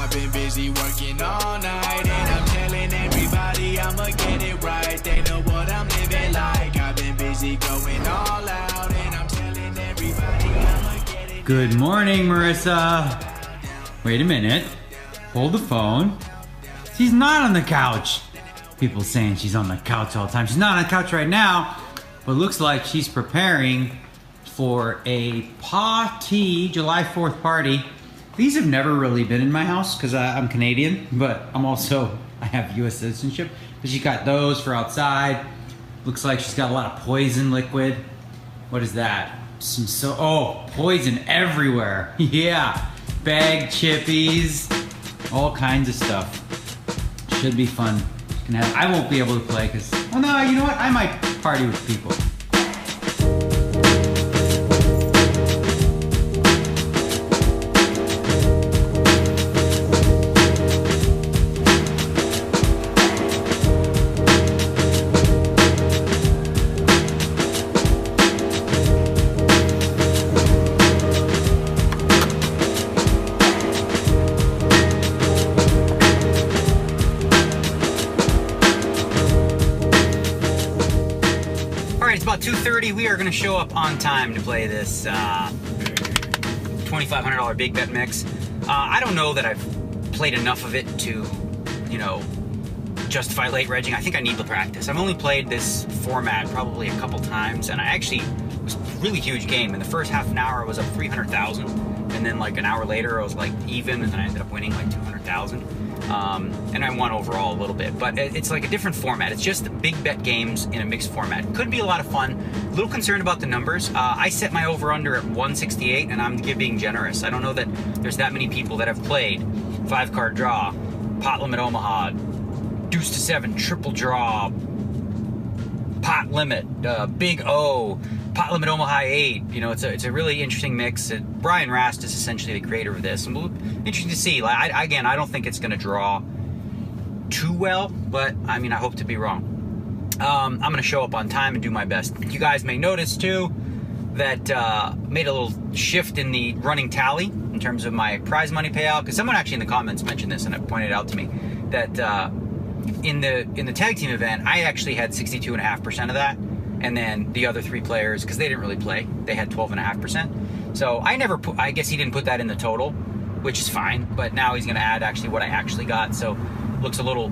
I've been busy working all night, and I'm telling everybody I'ma get it right. They know what I'm living like. I've been busy going all out, and I'm telling everybody I'ma get it. Good morning, Marissa. Wait a minute. Hold the phone. She's not on the couch. People saying she's on the couch all the time. She's not on the couch right now, but looks like she's preparing for a party, July 4th party. These have never really been in my house because I'm Canadian, but I have US citizenship. But she got those for outside. Looks like she's got a lot of poison liquid. What is that? Poison everywhere. Yeah, bag chippies, all kinds of stuff. Should be fun. I won't be able to play because, oh no, you know what? I might party with people. It's about 2:30. We are going to show up on time to play this $2,500 big bet mix. I don't know that I've played enough of it to, justify late regging. I think I need the practice. I've only played this format probably a couple times, and it was a really huge game. In the first half an hour, I was up 300,000, and then like an hour later, I was like even, and then I ended up winning like 200,000. And I won overall a little bit, but it's like a different format. It's just big bet games in a mixed format. Could be a lot of fun. A little concerned about the numbers. I set my over-under at 168, and I'm being generous. I don't know that there's that many people that have played 5-card draw, pot limit Omaha, deuce to 7, triple draw, pot limit, big O, pot limit Omaha 8. It's a really interesting mix. Brian Rast is essentially the creator of this, and interesting to see. I don't think it's going to draw too well, but I hope to be wrong. I'm going to show up on time and do my best. You guys may notice too that made a little shift in the running tally in terms of my prize money payout, because someone actually in the comments mentioned this and it pointed out to me that in the tag team event I actually had 62.5% of that. And then the other 3 players, because they didn't really play, they had 12.5%. So I guess he didn't put that in the total, which is fine. But now he's going to add actually what I actually got. So it looks a little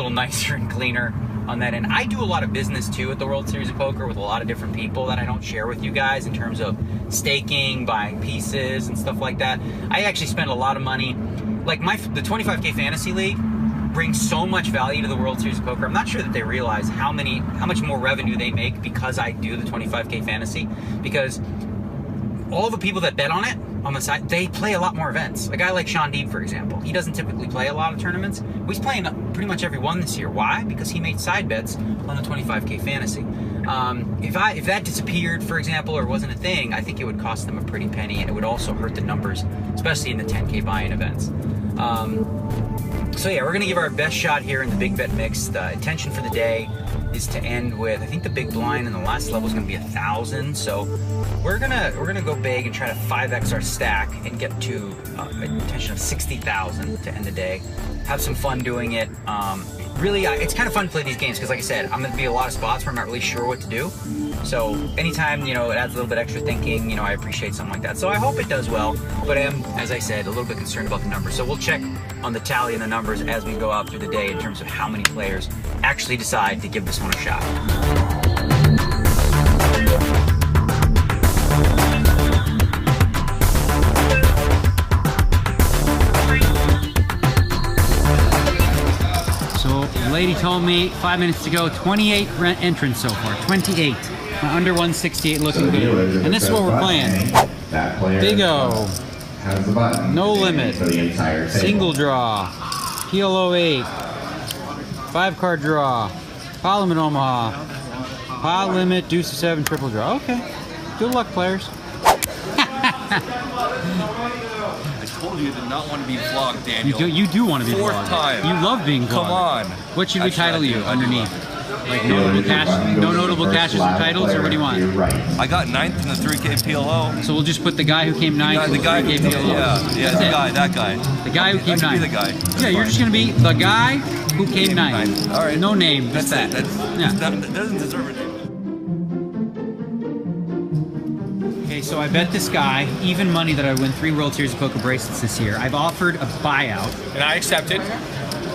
nicer and cleaner on that end. I do a lot of business too at the World Series of Poker with a lot of different people that I don't share with you guys in terms of staking, buying pieces and stuff like that. I actually spend a lot of money. Like the 25K Fantasy League brings so much value to the World Series of Poker. I'm not sure that they realize how much more revenue they make because I do the 25K Fantasy, because all the people that bet on it on the side, they play a lot more events. A guy like Sean Deeb, for example, he doesn't typically play a lot of tournaments. He's playing pretty much every one this year. Why? Because he made side bets on the 25K Fantasy. If that disappeared, for example, or wasn't a thing, I think it would cost them a pretty penny, and it would also hurt the numbers, especially in the 10K buy-in events. So yeah, we're going to give our best shot here in the big bet mix. The intention for the day is to end with, I think the big blind in the last level is going to be 1,000. So we're gonna go big and try to 5x our stack and get to an intention of 60,000 to end the day. Have some fun doing it. Really, it's kind of fun to play these games because, like I said, I'm going to be a lot of spots where I'm not really sure what to do. So anytime, it adds a little bit extra thinking, I appreciate something like that. So I hope it does well, but I am, as I said, a little bit concerned about the numbers. So we'll check on the tally and the numbers as we go out through the day in terms of how many players actually decide to give this one a shot. Lady told me 5 minutes to go, 28 entrants so far, 28. Under 168 looking good. And this is what we're playing. Big O, no limit, single draw, PL08, 5-card draw, pot limit Omaha, pot limit, deuce to 7, triple draw. Okay, good luck players. I told you to not want to be vlogged, Daniel. You do want to be vlogged. 4th time. You love being vlogged. Come on. What should we title you underneath? Like no notable caches or titles, or what do you want? I got 9th in the 3K PLO. So we'll just put the guy who came 9th in the 3K PLO. Yeah, that guy. The guy who came 9th. Be the guy. Yeah, you're just gonna be the guy who came 9th. All right. No name. That's that. That doesn't deserve a name. Okay, so I bet this guy even money that I win 3 World Series of Poker bracelets this year. I've offered a buyout. And I accepted.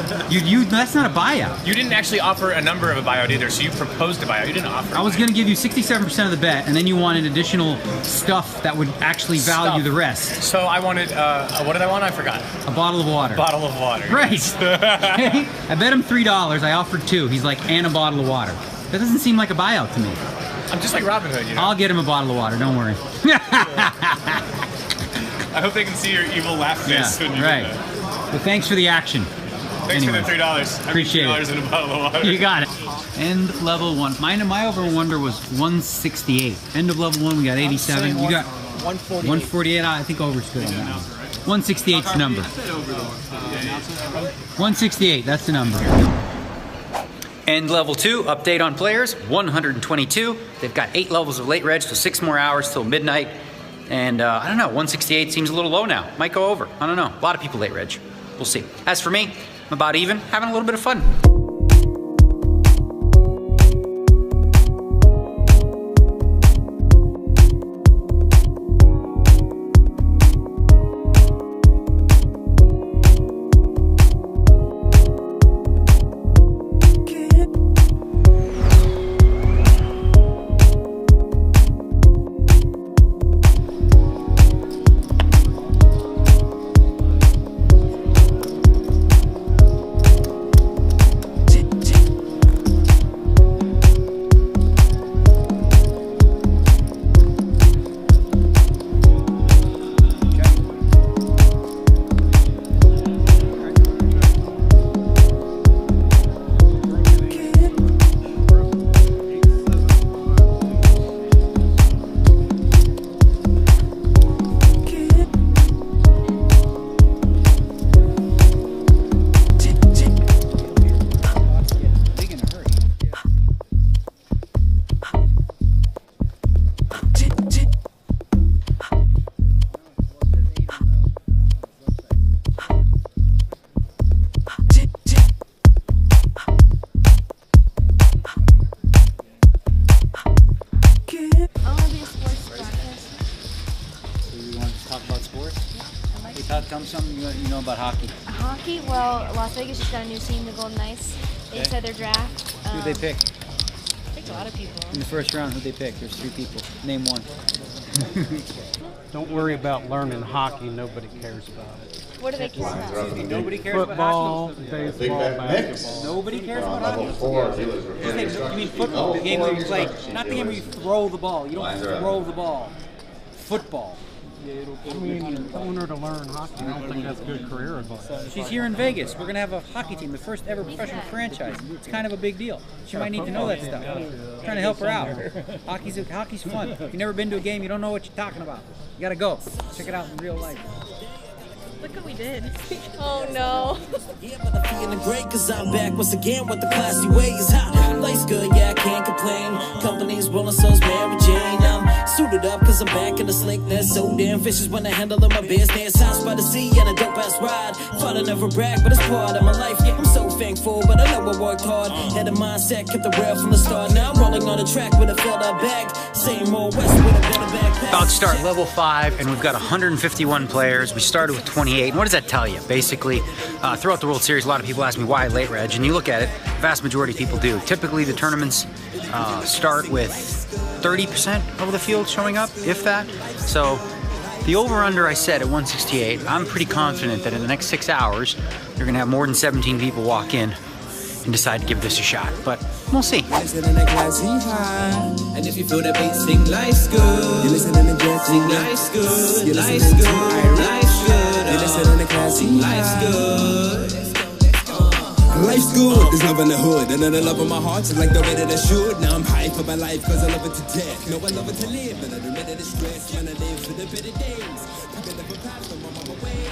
That's not a buyout. You didn't actually offer a number of a buyout either, so you proposed a buyout. You didn't offer. I was going to give you 67% of the bet, and then you wanted additional stuff that would actually value the rest. So I wanted, what did I want? I forgot. A bottle of water. A bottle of water. Right. I bet him $3. I offered 2. He's like, and a bottle of water. That doesn't seem like a buyout to me. I'm just like Robin Hood, you know? I'll get him a bottle of water. Don't worry. I hope they can see your evil laugh face when you do that. Well, thanks for the action. Thanks for the $3. Appreciate it. $3 and a bottle of water. You got it. End level 1. My over wonder was 168. End of level 1, we got 87. You got 148. I think over's good on that one. 168's the number. 168, that's the number. End level 2, update on players, 122. They've got 8 levels of late reg, so 6 more hours till midnight. And I don't know, 168 seems a little low now. Might go over, I don't know. A lot of people late reg. We'll see. As for me, I'm about even, having a little bit of fun. Tell me something you know about hockey. Hockey? Well, Las Vegas just got a new team, the Golden Knights. They just had their draft. Who'd they pick? Picked a lot of people. In the first round, who'd they pick? There's 3 people. Name one. Don't worry about learning hockey. Nobody cares about it. What do they care about? Nobody cares Football, about hockey. baseball, basketball. Nobody cares about hockey? You mean football, the game where you play, not the game where you throw the ball. You don't throw the ball. Football. I mean, I want her to learn hockey. I don't think that's good career advice. She's here in Vegas. We're going to have a hockey team, the first ever professional franchise. It's kind of a big deal. She might need to know that stuff. I'm trying to help her out. Hockey's fun. If you've never been to a game, you don't know what you're talking about. You got to go. Check it out in real life. Look what we did. Oh no. Yeah, but I'm feeling great cause I'm back once again with the classy ways. Life's good, yeah, I can't complain. Companies rolling souls, Mary Jane. I'm suited up cause I'm back in the slickness. So damn vicious when I handle my business. House by the sea and a dope ass ride. Thought I never brag, but it's part of my life. Yeah, I'm so thankful, but I know I worked hard. Had a mindset, kept the rail from the start. Now I'm rolling on the track with a filled up bag. Same old West with a better backpack. About to start level 5, and we've got 151 players. We started with 28. And what does that tell you? Basically, throughout the World Series, a lot of people ask me why late reg, and you look at it, the vast majority of people do. Typically, the tournaments start with 30% of the field showing up, if that. So the over-under I set at 168, I'm pretty confident that in the next 6 hours, you're going to have more than 17 people walk in and decide to give this a shot. But we'll see. And if you feel that beat, sing life's good. You listen to the jazz, sing life's good. You life's good, life's good. You listen to the class, sing life's good. Life's good, there's love in the hood. And the love of my heart is like the way that I should. Now I'm high for my life cause I love it to death. No, I love it to live, and I don't let it stress. When I live for the better days. Picking up a path from my mama way.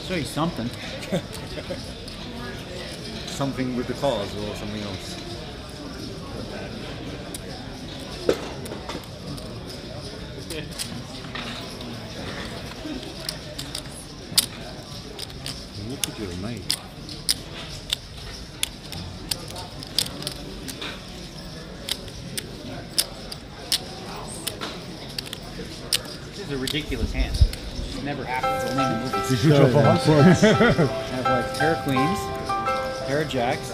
Show you something. Something with the cause or something else. Look at your mate. This is a ridiculous hand. It just never happens. Only in the movies. You shoot your full house? I have like a pair of queens, a pair of jacks.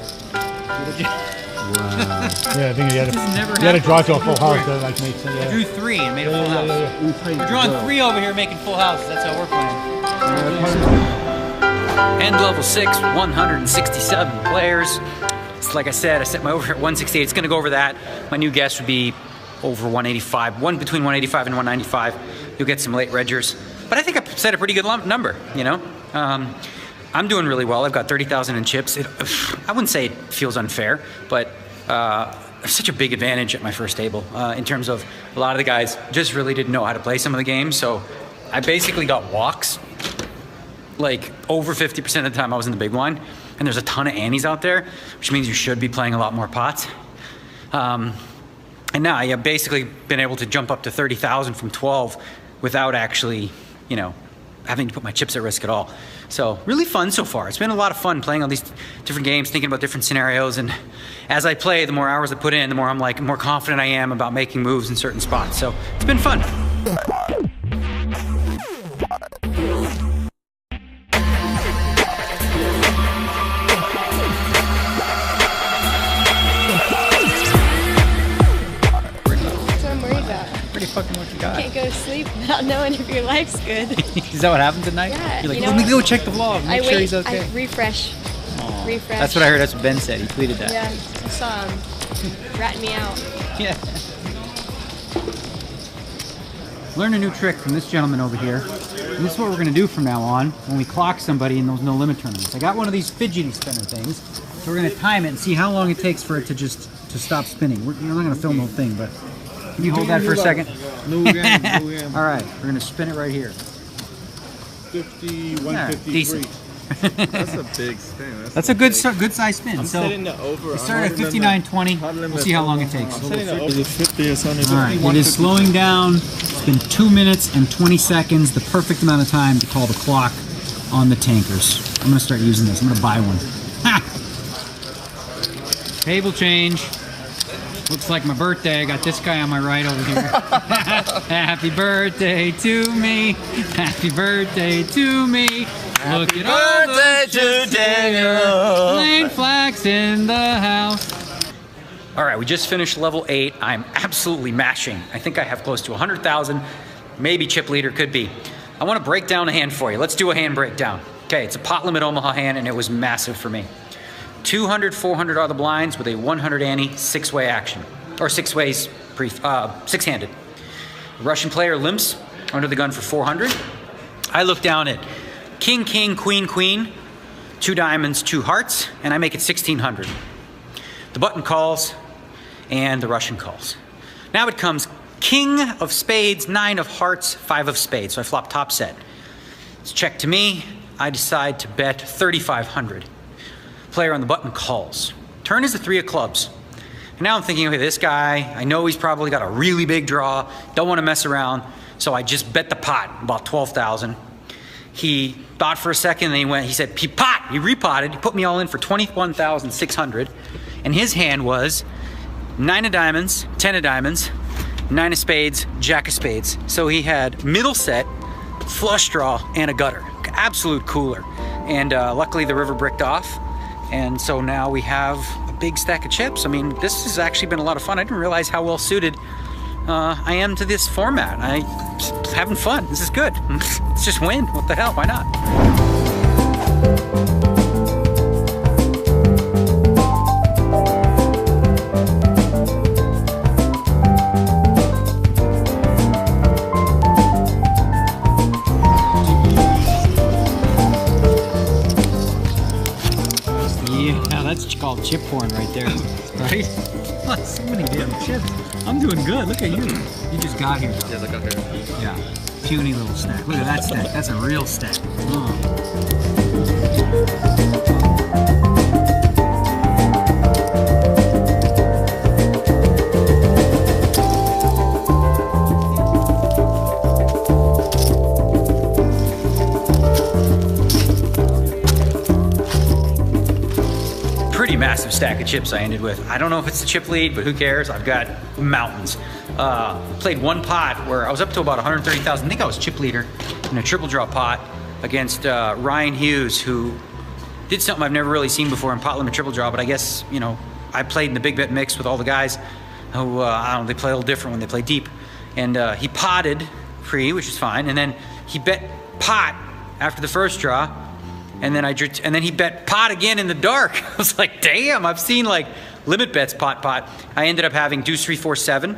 Yeah, I think you had to draw to a full house to like make sense. I drew 3 and made a full house. We're drawing 3 over here making full houses. That's how we're playing. End level 6, 167 players. It's like I said, I set my over at 168. It's going to go over that. My new guess would be over 185. Between 185 and 195. You'll get some late regers. But I think I set a pretty good number, you know. I'm doing really well. I've got 30,000 in chips. I wouldn't say it feels unfair, but there's such a big advantage at my first table in terms of a lot of the guys just really didn't know how to play some of the games. So I basically got walks. Like over 50% of the time I was in the big blind, and there's a ton of annies out there, which means you should be playing a lot more pots. And now I've basically been able to jump up to 30,000 from 12 without actually, you know, having to put my chips at risk at all. So really fun so far. It's been a lot of fun playing all these different games, thinking about different scenarios, and as I play, the more hours I put in, the more I'm like, more confident I am about making moves in certain spots. So it's been fun. Fucking what you got. Can't go to sleep without knowing if your life's good. Is that what happens at night? Yeah. You're like, you know let me what? go check the vlog, make sure he's okay. I refresh. Aww. Refresh. That's what I heard. That's what Ben said. He tweeted that. Yeah, I saw him ratting me out. Yeah. Learn a new trick from this gentleman over here. And this is what we're going to do from now on when we clock somebody in those no limit tournaments. I got one of these fidgety spinner things, so we're going to time it and see how long it takes for it to just stop spinning. We're not going to film the whole thing, but can you hold that for a second? No game. All right, we're going to spin it right here. 50, 153. Decent. That's a big spin. That's a good size spin. I'm so setting the over. we started at 59.20. We'll see how long it takes. I'm setting the over. 50 or something. All right, it is slowing down. It's been 2 minutes and 20 seconds, the perfect amount of time to call the clock on the tankers. I'm going to start using this. I'm going to buy one. Ha! Table change. Looks like my birthday. I got this guy on my right over here. Happy birthday to me. Happy birthday to me. Look at all the to Daniel. plain flags in the house. All right, we just finished level 8. I'm absolutely mashing. I think I have close to 100,000. Maybe chip leader, could be. I want to break down a hand for you. Let's do a hand breakdown. Okay, it's a pot limit Omaha hand, and it was massive for me. 200, 400 are the blinds with a 100 ante 6-way action, or 6 ways, 6-handed. The Russian player limps under the gun for 400. I look down at king, king, queen, queen, 2 diamonds, 2 hearts, and I make it 1,600. The button calls, and the Russian calls. Now it comes king of spades, 9 of hearts, 5 of spades. So I flop top set. It's check to me. I decide to bet 3,500. Player on the button calls. Turn is the 3 of clubs. And now I'm thinking, okay, this guy, I know he's probably got a really big draw, don't want to mess around, so I just bet the pot, about 12,000. He thought for a second, and he said, pot! He repotted, he put me all in for 21,600, and his hand was 9 of diamonds, 10 of diamonds, 9 of spades, jack of spades. So he had middle set, flush draw, and a gutter. Absolute cooler. And luckily the river bricked off. And so now we have a big stack of chips. I mean, this has actually been a lot of fun. I didn't realize how well suited I am to this format. I'm having fun. This is good. Let's just win. What the hell? Why not? Yeah, that's called chip porn right there, right? So many damn chips. I'm doing good. Look at you. You just got here. Yeah, look out here. Yeah. Puny little stack. Look at that stack. That's a real stack. Pretty massive stack of chips I ended with. I don't know if it's the chip lead, but who cares? I've got mountains. Played one pot where I was up to about 130,000. I think I was chip leader in a triple draw pot against Ryan Hughes, who did something I've never really seen before in pot limit triple draw, but I guess, you know, I played in the big bet mix with all the guys who, I don't know, they play a little different when they play deep. And he potted pre, which is fine, and then he bet pot after the first draw, and then he bet pot again in the dark. I was like, damn, I've seen like limit bets pot. I ended up having deuce 3 4 7,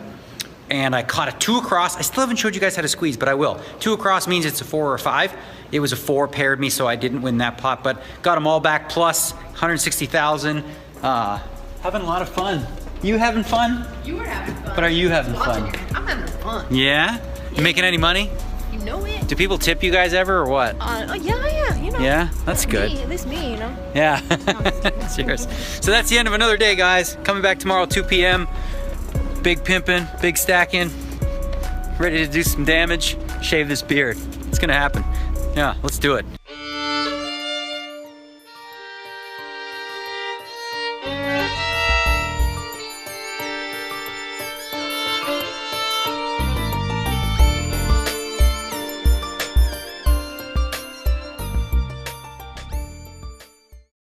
and I caught a 2 across. I still haven't showed you guys how to squeeze, but I will. 2 across means it's a 4 or a 5. It was a 4, paired me, so I didn't win that pot, but got them all back plus 160,000. Having a lot of fun. You having fun? You were having fun. But are you having fun? I'm having fun. Yeah? You making any money? You know it. Do people tip you guys ever or what? Yeah, you know. Yeah, that's good. Me, at least me, you know. Yeah. Cheers. So that's the end of another day, guys. Coming back tomorrow, 2 p.m. Big pimping, big stacking. Ready to do some damage. Shave this beard. It's gonna happen. Yeah, let's do it.